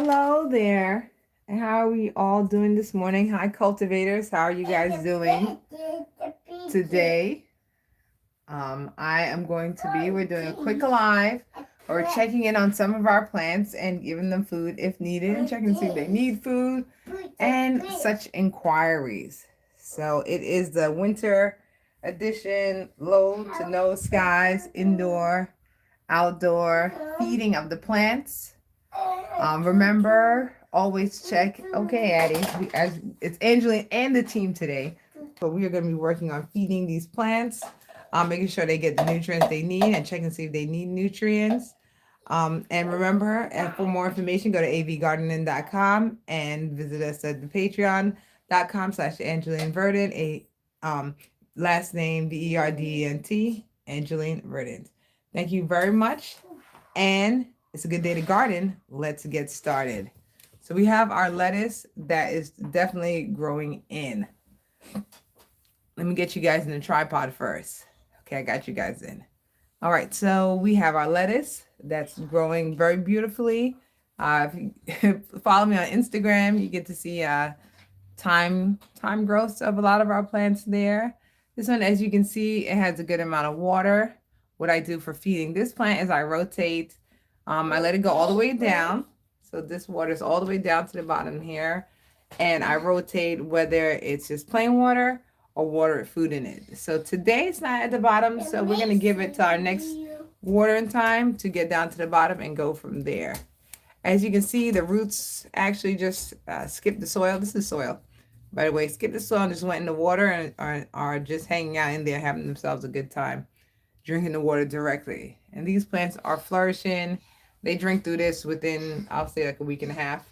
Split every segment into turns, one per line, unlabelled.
Hello there. And how are we all doing this morning? Hi, cultivators. How are you guys doing today? We're doing a quick live. We're checking in on some of our plants and giving them food if needed and checking to see if they need food and such inquiries. So it is the winter edition, low to no skies, indoor, outdoor feeding of the plants. Remember, always check. Okay, Addie, as it's Angeline and the team today, but we are going to be working on feeding these plants, making sure they get the nutrients they need and checking to see if they need nutrients. And remember, for more information, go to avgardening.com and visit us at the patreon.com/Angeline Verdant, last name Verdent, Angeline Verdant. Thank you very much. And it's a good day to garden. Let's get started. So we have our lettuce that is definitely growing in. Let me get you guys in the tripod first. Okay, I got you guys in. All right, so we have our lettuce that's growing very beautifully. If you follow me on Instagram, you get to see time growths of a lot of our plants there. This one, as you can see, it has a good amount of water. What I do for feeding this plant is I rotate. I let it go all the way down. So this water is all the way down to the bottom here. And I rotate whether it's just plain water or water with food in it. So today it's not at the bottom. So we're going to give it to our next watering time to get down to the bottom and go from there. As you can see, the roots actually just skip the soil. This is soil, by the way. Skip the soil and just went in the water and are just hanging out in there, having themselves a good time, drinking the water directly. And these plants are flourishing. They drink through this within, I'll say, like a week and a half.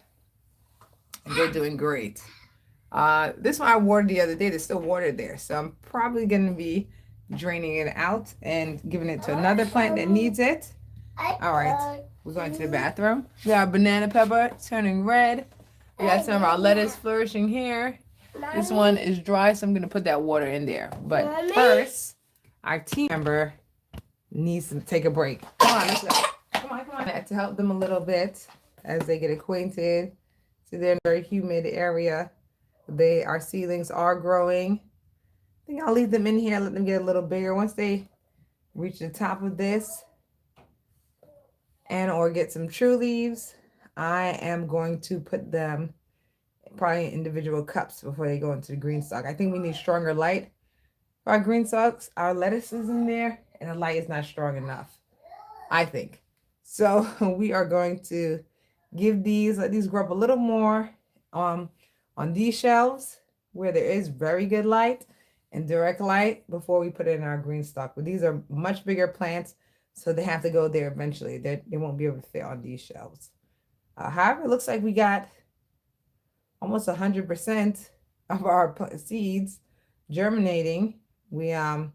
And they're doing great. This one I watered the other day. There's still water there. So I'm probably going to be draining it out and giving it to another plant that needs it. All right. We're going to the bathroom. We got banana pepper turning red. We got some of our lettuce flourishing here. This one is dry, so I'm going to put that water in there. But first, our team member needs to take a break. Come on, let's go. Come on. To help them a little bit as they get acquainted. So they're in a very humid area. Our seedlings are growing. I think I'll leave them in here, let them get a little bigger. Once they reach the top of this and or get some true leaves, I am going to put them probably in individual cups before they go into the green stock. I think we need stronger light for our green stalks. Our lettuce is in there and the light is not strong enough, I think. So we are going to let these grow up a little more on these shelves where there is very good light and direct light before we put it in our green stock. But these are much bigger plants, so they have to go there eventually. They won't be able to fit on these shelves. However, it looks like we got almost 100% of our seeds germinating. I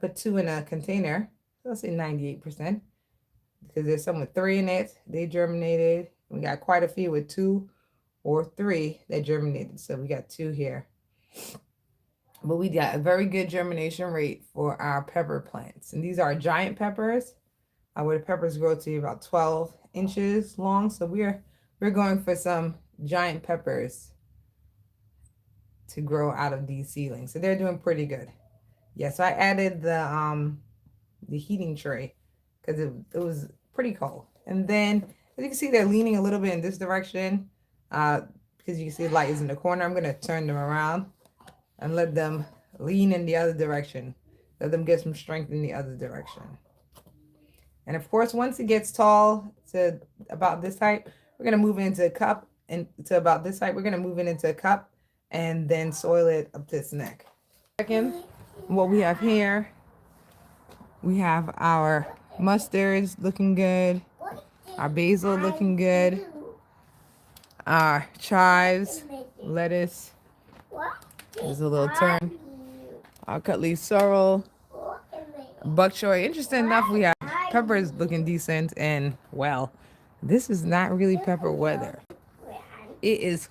put 2 in a container, so let's say 98%. Because there's some with 3 in it. They germinated. We got quite a few with 2 or 3 that germinated. So we got 2 here. But we got a very good germination rate for our pepper plants. And these are giant peppers, where the peppers grow to about 12 inches long. So we're going for some giant peppers to grow out of these seedlings. So they're doing pretty good. Yeah, so I added the heating tray because it was pretty cold. And then, as you can see, they're leaning a little bit in this direction because you can see the light is in the corner. I'm going to turn them around and let them lean in the other direction. Let them get some strength in the other direction. And of course, once it gets tall to about this height, we're going to move into a cup. And to about this height, we're going to move it into a cup and then soil it up to its neck. Second, what we have here, we have our mustards looking good, our basil looking good, our chives, lettuce, there's a little turn, our cut leaf sorrel, bok choy. Interesting enough, we have peppers looking decent, and well, this is not really pepper weather. It is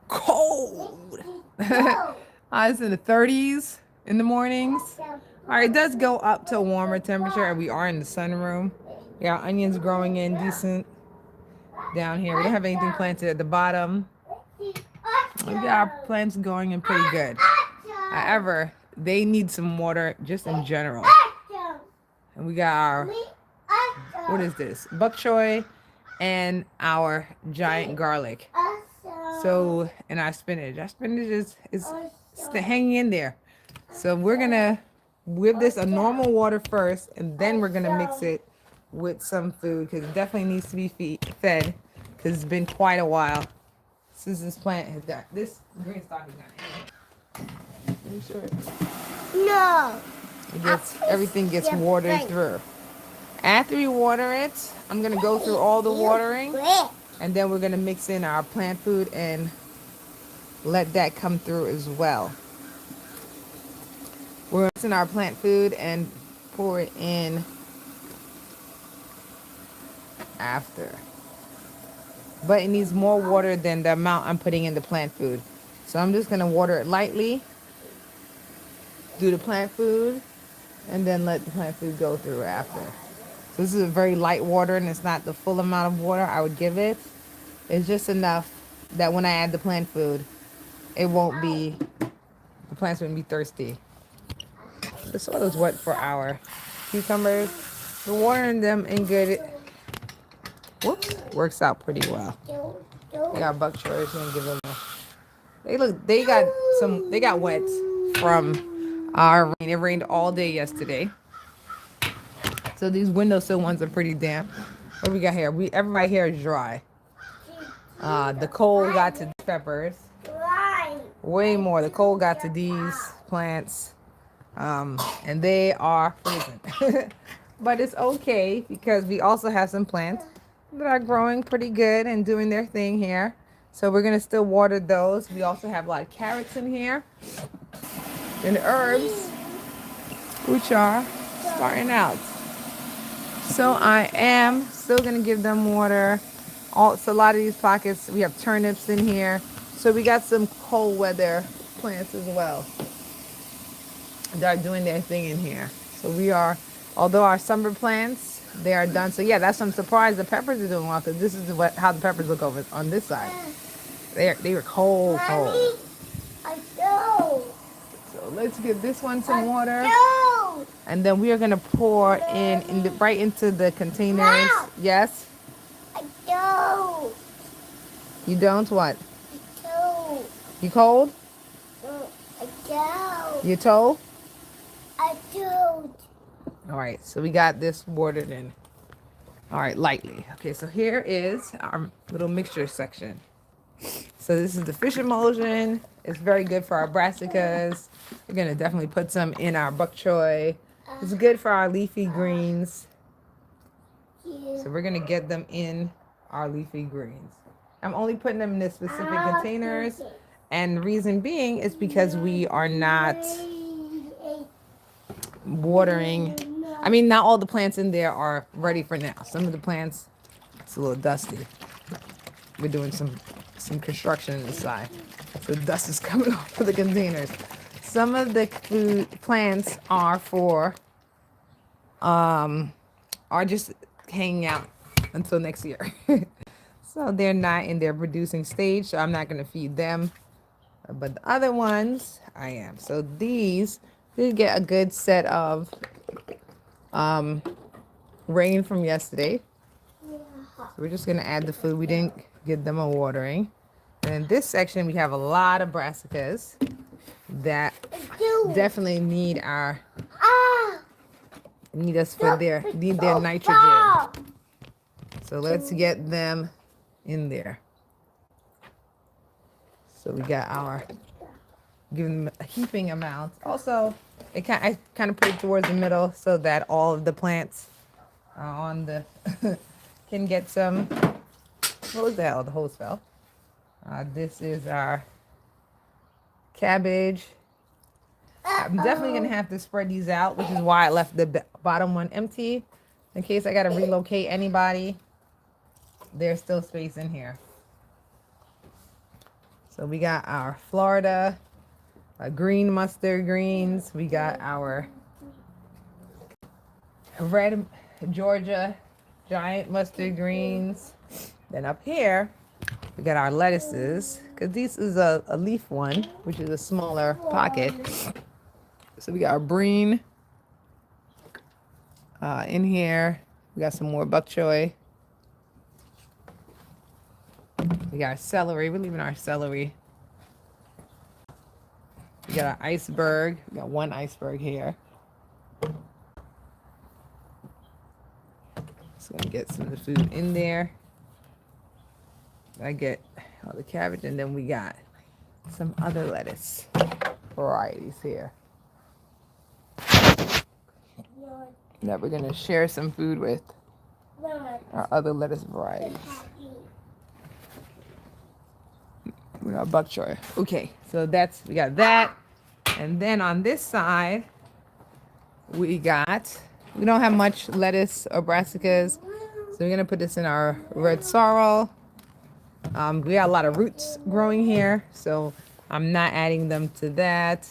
cold. It's in the 30s in the mornings. All right, it does go up to a warmer temperature, and we are in the sunroom. We got onions growing in decent. down here. We don't have anything planted at the bottom. We got our plants going in pretty good. However, they need some water just in general. And we got our, what is this? Bok choy and our giant garlic. So, and our spinach. Our spinach is hanging in there. So we're gonna give this a normal water first, and then we're gonna mix it with some food because it definitely needs to be fed because it's been quite a while since this plant has got this green stalk is gonna end. Are you sure?
No.
Everything gets watered through. After we water it, I'm gonna go through all the watering, and then we're gonna mix in our plant food and let that come through as well. We're mixing our plant food and pour it in after. But it needs more water than the amount I'm putting in the plant food. So I'm just gonna water it lightly, do the plant food, and then let the plant food go through after. So this is a very light water, and it's not the full amount of water I would give it. It's just enough that when I add the plant food, it won't be, the plants wouldn't be thirsty. The soil is wet for our cucumbers. We're watering them in good, whoops, works out pretty well. They got bok choy, gonna give them they got wet from our rain. It rained all day yesterday. So these windowsill ones are pretty damp. What we got here? Everybody here is dry. The cold got to these peppers. Way more. The cold got to these plants. And they are freezing. But it's okay because we also have some plants that are growing pretty good and doing their thing here. So we're gonna still water those. We also have a lot of carrots in here and herbs, which are starting out. So I am still gonna give them water. Also, a lot of these pockets, we have turnips in here. So we got some cold weather plants as well. They're doing their thing in here. So we are, although our summer plants, they are done. So yeah, that's, I'm surprised the peppers are doing well because this is how the peppers look over on this side. They were cold.
I know.
So let's give this one some water. And then we are gonna pour right into the containers. Yes?
I don't.
You don't what?
I don't.
You cold?
I don't.
You told?
I don't.
All right, so we got this watered in. All right, lightly. Okay, so here is our little mixture section. So this is the fish emulsion. It's very good for our brassicas. We're gonna definitely put some in our bok choy. It's good for our leafy greens. So we're gonna get them in our leafy greens. I'm only putting them in the specific containers. And the reason being is because we are not watering. I mean, not all the plants in there are ready for now. Some of the plants, it's a little dusty. We're doing some construction inside. So dust is coming off of the containers. Some of the food plants are are just hanging out until next year. So they're not in their producing stage, so I'm not going to feed them. But the other ones, I am. So these did get a good set of rain from yesterday. So we're just going to add the food. We didn't give them a watering. And in this section, we have a lot of brassicas that definitely need us for need their nitrogen. So let's get them in there. So we got our, giving them a heaping amount. Also, I kind of put it towards the middle so that all of the plants on the can get some. What was that? Oh, the hose fell. This is our cabbage. I'm definitely gonna have to spread these out, which is why I left the bottom one empty in case I gotta relocate anybody. There's still space in here. So we got our Florida green mustard greens. We got our red Georgia giant mustard greens. Then up here, we got our lettuces, because this is a leaf one, which is a smaller pocket. So we got our brine in here. We got some more bok choy. We got our celery. We're leaving our celery. We got our iceberg. We got one iceberg here. Just gonna get some of the food in there. I get all the cabbage, and then we got some other lettuce varieties here that we're gonna share some food with our other lettuce varieties. We got bok choy. Okay, so we got that, and then on this side we don't have much lettuce or brassicas, so we're gonna put this in our red sorrel. We got a lot of roots growing here, so I'm not adding them to that.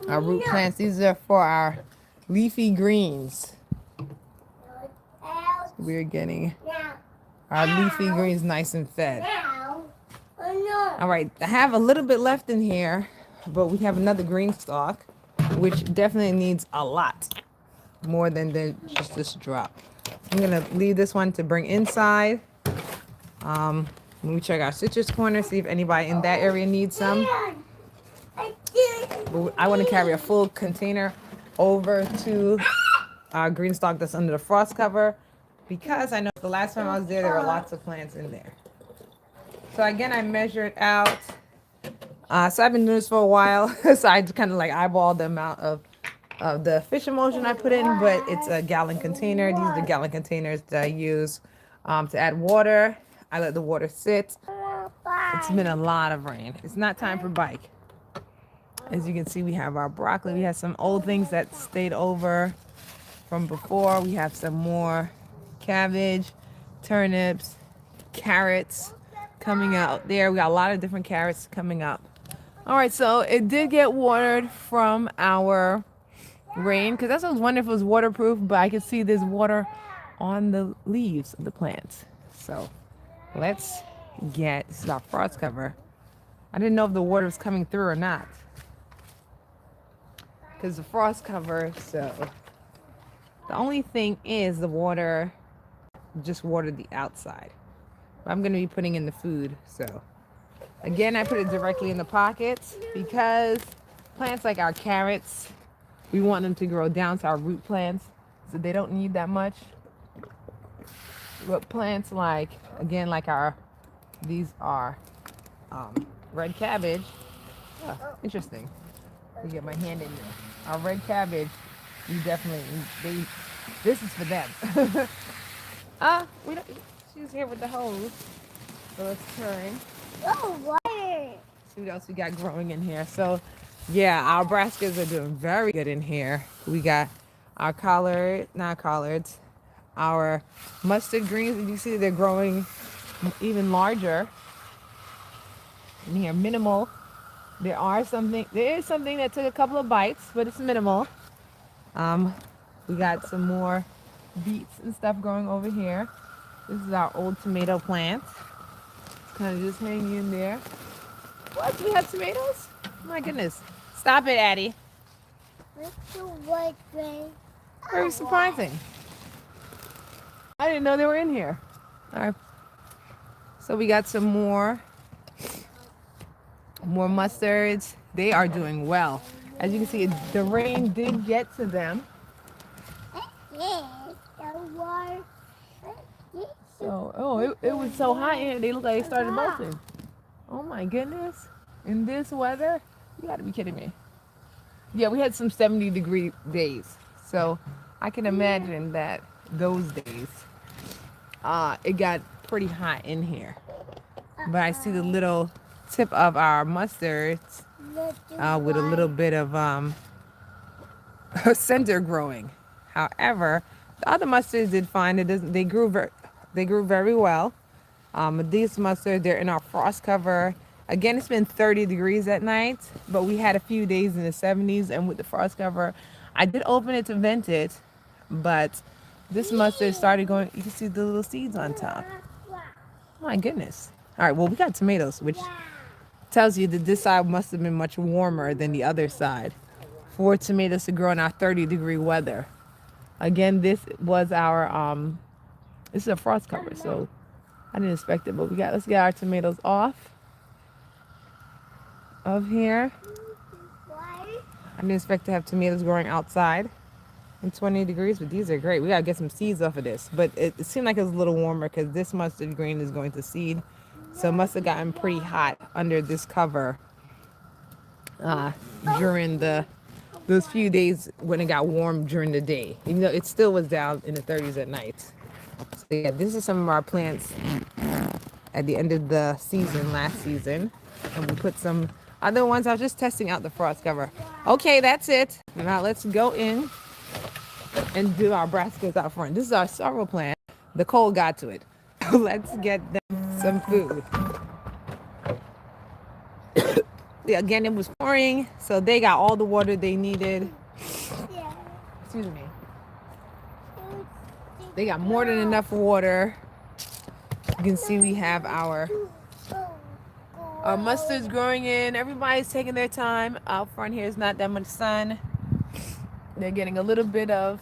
Our root plants, these are for our leafy greens. We're getting our leafy greens nice and fed. All right, I have a little bit left in here, but we have another green stalk, which definitely needs a lot more than just this drop. I'm gonna leave this one to bring inside. Let me check our citrus corner, see if anybody in that area needs some. But I want to carry a full container over to our green stalk that's under the frost cover, because I know the last time I was there were lots of plants in there. So again, I measured out. So I've been doing this for a while, so I just kind of like eyeballed the amount of the fish emulsion I put in, but it's a gallon container. These are the gallon containers that I use to add water. I let the water sit. It's been a lot of rain. It's not time for bike. As you can see, we have our broccoli. We have some old things that stayed over from before. We have some more cabbage, turnips, carrots coming out there. We got a lot of different carrots coming up. All right, so it did get watered from our rain, because that's what I was wondering if it was waterproof, but I can see there's water on the leaves of the plants. So this is our frost cover. I didn't know if the water was coming through or not, because the frost cover, so the only thing is the water just watered the outside. I'm going to be putting in the food, so again, I put it directly in the pockets, because plants like our carrots, we want them to grow down to our root plants, so they don't need that much. But plants like, again, like these are red cabbage. Interesting. Let me get my hand in there. Our red cabbage, this is for them. She's here with the hose. So let's turn.
Oh, water.
See what else we got growing in here. So yeah, our brassicas are doing very good in here. We got our our mustard greens. As you see, they're growing even larger. In here, minimal. There is something that took a couple of bites, but it's minimal. We got some more beets and stuff growing over here. This is our old tomato plant. It's kind of just hanging in there. What? We have tomatoes? My goodness. Stop it, Addie.
What's the white rain?
Very surprising. I didn't know they were in here. All right. So we got some more mustards. They are doing well. As you can see, the rain did get to them. So, it was so hot in here, they look like they started melting. Oh my goodness. In this weather? You gotta be kidding me. Yeah, we had some 70-degree days. So I can imagine that those days, it got pretty hot in here. But I see the little tip of our mustards with a little bit of center growing. However, the other mustards did fine. They grew very well. These mustards, they're in our frost cover. Again, it's been 30 degrees at night, but we had a few days in the 70s, and with the frost cover, I did open it to vent it, but This mustard started going. You can see the little seeds on top. My goodness. All right, well, we got tomatoes, which tells you that this side must have been much warmer than the other side for tomatoes to grow in our 30-degree weather. Again, this was our this is a frost cover, so I didn't expect it, but let's get our tomatoes off of here. I didn't expect to have tomatoes growing outside in 20 degrees, but these are great. We gotta get some seeds off of this, but it seemed like it was a little warmer because this mustard green is going to seed, so it must have gotten pretty hot under this cover during those few days when it got warm during the day, even though it still was down in the 30s at night. So yeah, this is some of our plants at the end of the season, last season, and we put some other ones. I was just testing out the frost cover. Okay, that's it. Now let's go in and do our brassicas out front. This is our sorrel plant. The cold got to it. Let's get them some food. Yeah, again, it was pouring, so they got all the water they needed. Excuse me. They got more than enough water. You can see we have our mustards growing in. Everybody's taking their time. Out front here is not that much sun. They're getting a little bit of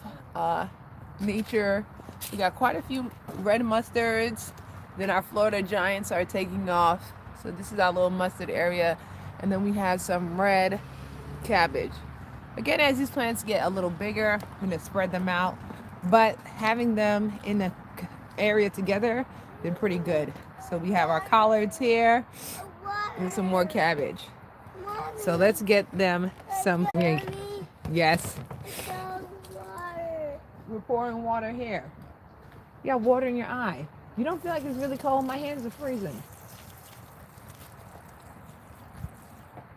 nature. We got quite a few red mustards. Then our Florida Giants are taking off. So this is our little mustard area. And then we have some red cabbage. Again, as these plants get a little bigger, I'm going to spread them out. But having them in the area together, been pretty good. So we have our collards here and some more cabbage. So let's get them some. Yes. We're pouring water here. You got water in your eye. You don't feel like it's really cold? My hands are freezing.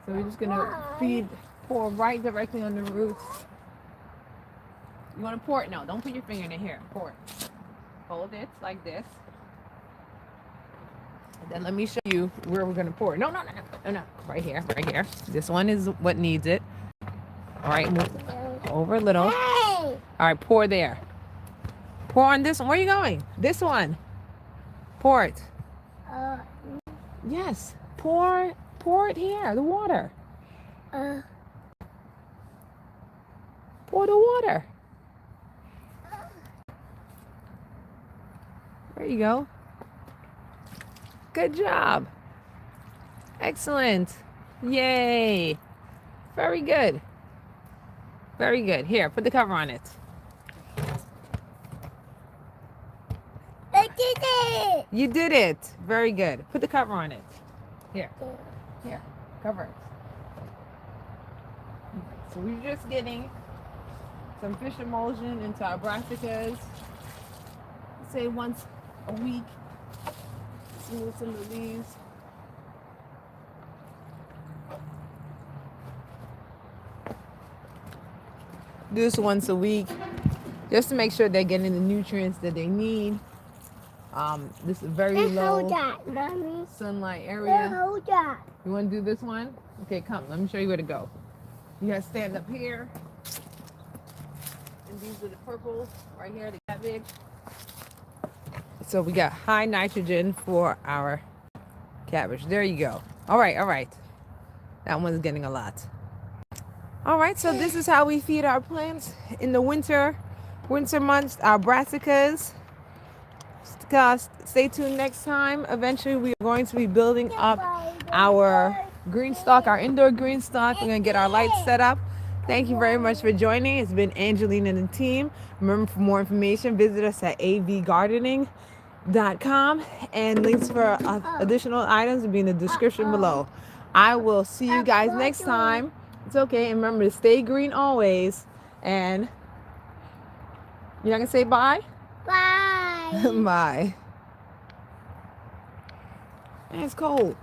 So we're just gonna pour right directly on the roots. You wanna pour it? No, don't put your finger in here. Pour it. Hold it like this. And then let me show you where we're gonna pour it. No. Right here, right here. This one is what needs it. All right, move over a little. All right, pour there. Pour on this one. Where are you going? This one. Pour it. Yes. Pour it here. The water. Pour the water. There you go. Good job. Excellent. Yay. Very good. Very good. Here, put the cover on it.
I did it.
You did it. Very good. Put the cover on it. Here. Cover it. So we're just getting some fish emulsion into our brassicas. Say once a week. Smooth some of these. Do this once a week just to make sure they're getting the nutrients that they need. This is very low sunlight area. You want to do this one? Okay, come. Let me show you where to go. You gotta stand up here. And these are the purples right here, the cabbage. So we got high nitrogen for our cabbage. There you go. All right. That one's getting a lot. All right, so this is how we feed our plants in the winter months, our brassicas. Stay tuned next time. Eventually, we are going to be building up our green stock, our indoor green stock. We're going to get our lights set up. Thank you very much for joining. It's been Angeline and the team. Remember, for more information, visit us at avgardening.com, and links for additional items will be in the description below. I will see you guys next time. It's okay. And remember to stay green always. And you're not going to say bye?
Bye.
Bye. Man, it's cold.